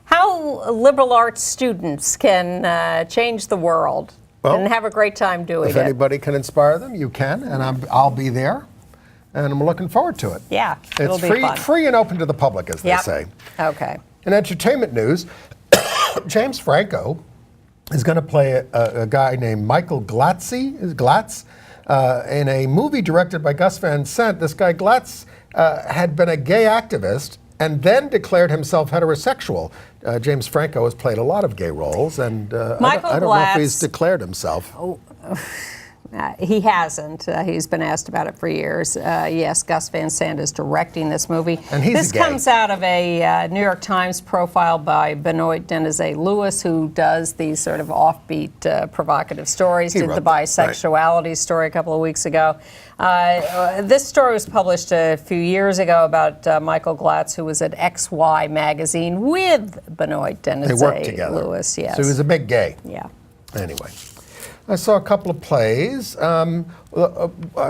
how liberal arts students can change the world. Well, and have a great time doing it. If anybody can inspire them, you can, and I'll be there, and I'm looking forward to it. Yeah, it'll be fun. It's free and open to the public, as they say. Okay. In entertainment news, James Franco is going to play a guy named Michael Glatz in a movie directed by Gus Van Sant. This guy Glatz had been a gay activist and then declared himself heterosexual. James Franco has played a lot of gay roles, and I don't know if he's declared himself. He hasn't. He's been asked about it for years. Yes, Gus Van Sant is directing this movie. And this comes out of a New York Times profile by Benoit Denizet Lewis, who does these sort of offbeat, provocative stories. Did the bisexuality story a couple of weeks ago. This story was published a few years ago about Michael Glatz, who was at XY magazine with Benoit Denizet Lewis. Yes. So he was a big gay. Yeah. Anyway. I saw a couple of plays, I've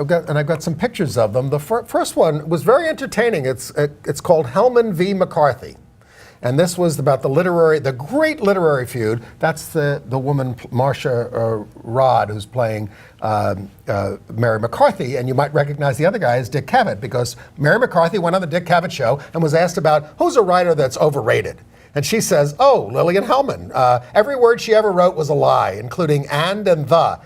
got some pictures of them. The first one was very entertaining. It's called Hellman v. McCarthy, and this was about the great literary feud. That's the woman Marcia Rod, who's playing Mary McCarthy, and you might recognize the other guy as Dick Cavett, because Mary McCarthy went on the Dick Cavett show and was asked about who's a writer that's overrated. And she says, Lillian Hellman. Every word she ever wrote was a lie, including and the.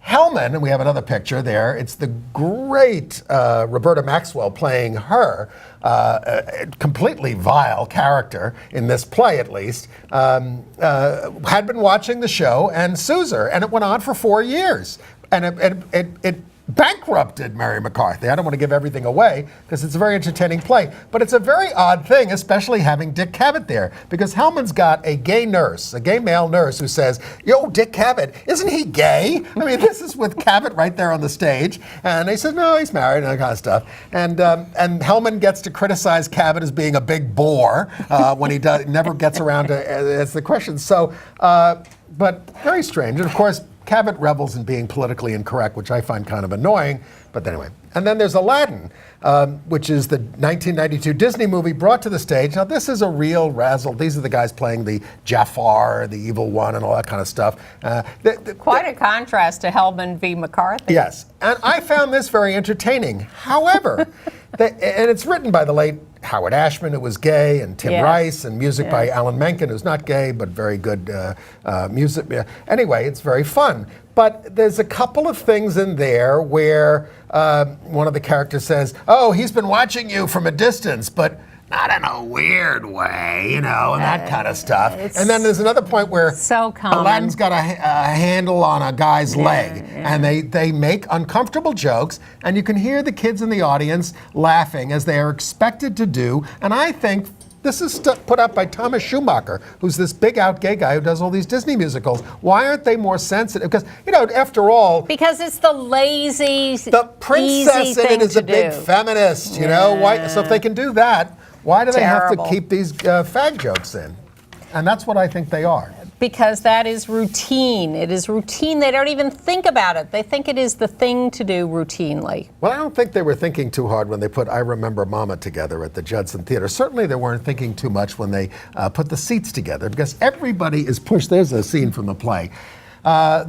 Hellman, and we have another picture there, it's the great Roberta Maxwell playing her, a completely vile character in this play at least, had been watching the show and sues her, and it went on for 4 years. And it bankrupted Mary McCarthy. I don't want to give everything away because it's a very entertaining play, but it's a very odd thing, especially having Dick Cavett there, because Hellman's got a gay nurse, a gay male nurse who says, "Yo, Dick Cavett, isn't he gay?" I mean, this is with Cavett right there on the stage, and he says, "No, he's married," and that kind of stuff. And Hellman gets to criticize Cavett as being a big bore when he never gets around to answer the question. So, but very strange, and of course, Cavett revels in being politically incorrect, which I find kind of annoying, but anyway. And then there's Aladdin, which is the 1992 Disney movie brought to the stage. Now, this is a real razzle. These are the guys playing the Jafar, the evil one, and all that kind of stuff. Quite a contrast to Hellman v. McCarthy. Yes, and I found this very entertaining. However, and it's written by the late Howard Ashman, who was gay, and Tim Rice, and music by Alan Menken, who's not gay, but very good music. Anyway, it's very fun. But there's a couple of things in there where one of the characters says, "Oh, he's been watching you from a distance, but not in a weird way, you know," and that kind of stuff. And then there's another point where Aladdin's got a handle on a guy's leg, and they make uncomfortable jokes, and you can hear the kids in the audience laughing as they are expected to do. And I think this is put up by Thomas Schumacher, who's this big out gay guy who does all these Disney musicals. Why aren't they more sensitive? Because, you know, after all... Because it's the lazy, the princess in it is a big feminist, you know? Why? So if they can do that, why do they have to keep these fag jokes in? And that's what I think they are. Because that is routine. It is routine. They don't even think about it. They think it is the thing to do routinely. Well, I don't think they were thinking too hard when they put I Remember Mama together at the Judson Theater. Certainly they weren't thinking too much when they put the seats together, because everybody is pushed. There's a scene from the play. I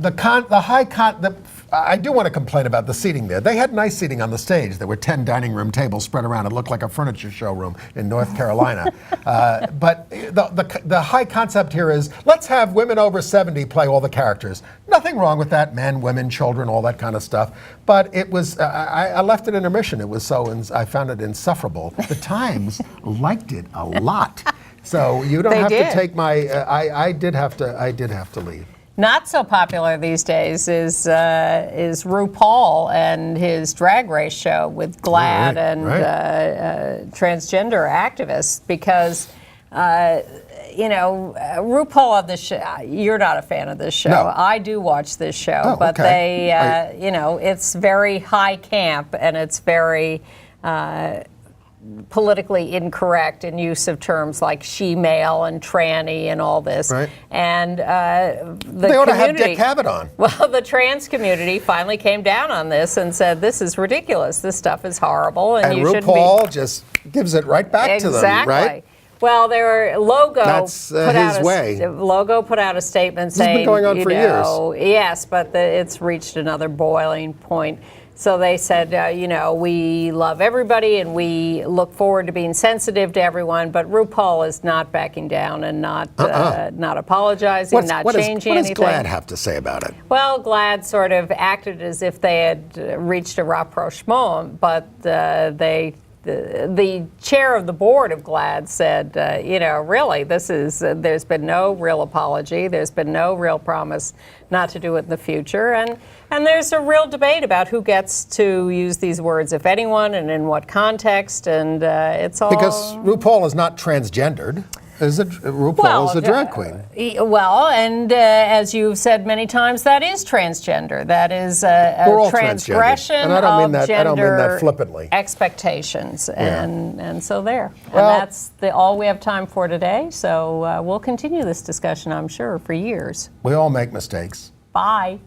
do want to complain about the seating there. They had nice seating on the stage. There were 10 dining room tables spread around. It looked like a furniture showroom in North Carolina. But the high concept here is, let's have women over 70 play all the characters. Nothing wrong with that. Men, women, children, all that kind of stuff. But it was, I left it intermission. It was I found it insufferable. The Times liked it a lot. So you don't have to take my, I did have to leave. Not so popular these days is RuPaul and his drag race show with GLAAD and transgender activists, because RuPaul on this show. You're not a fan of this show. No. I do watch this show, but they, it's very high camp, and it's very politically incorrect in use of terms like she-male and tranny and all this. Right. And they ought to have Dick Cavett on. Well, the trans community finally came down on this and said, this is ridiculous. This stuff is horrible. And you shouldn't be. RuPaul just gives it right back to them, right? Well, their Logo put out a statement saying, this has been going on for years. Yes, but it's reached another boiling point. So they said, we love everybody and we look forward to being sensitive to everyone, but RuPaul is not backing down and not apologizing, not changing anything. What does GLAAD have to say about it? Well, GLAAD sort of acted as if they had reached a rapprochement, but the chair of the board of GLAAD said, really, there's been no real apology. There's been no real promise not to do it in the future. And there's a real debate about who gets to use these words, if anyone, and in what context. And it's all... Because RuPaul is not transgendered. RuPaul is a drag queen. Well, and as you've said many times, that is transgender. That is a transgression and I don't mean of that, I don't mean that flippantly. Expectations. And so there. Well, and that's all we have time for today. So we'll continue this discussion, I'm sure, for years. We all make mistakes. Bye.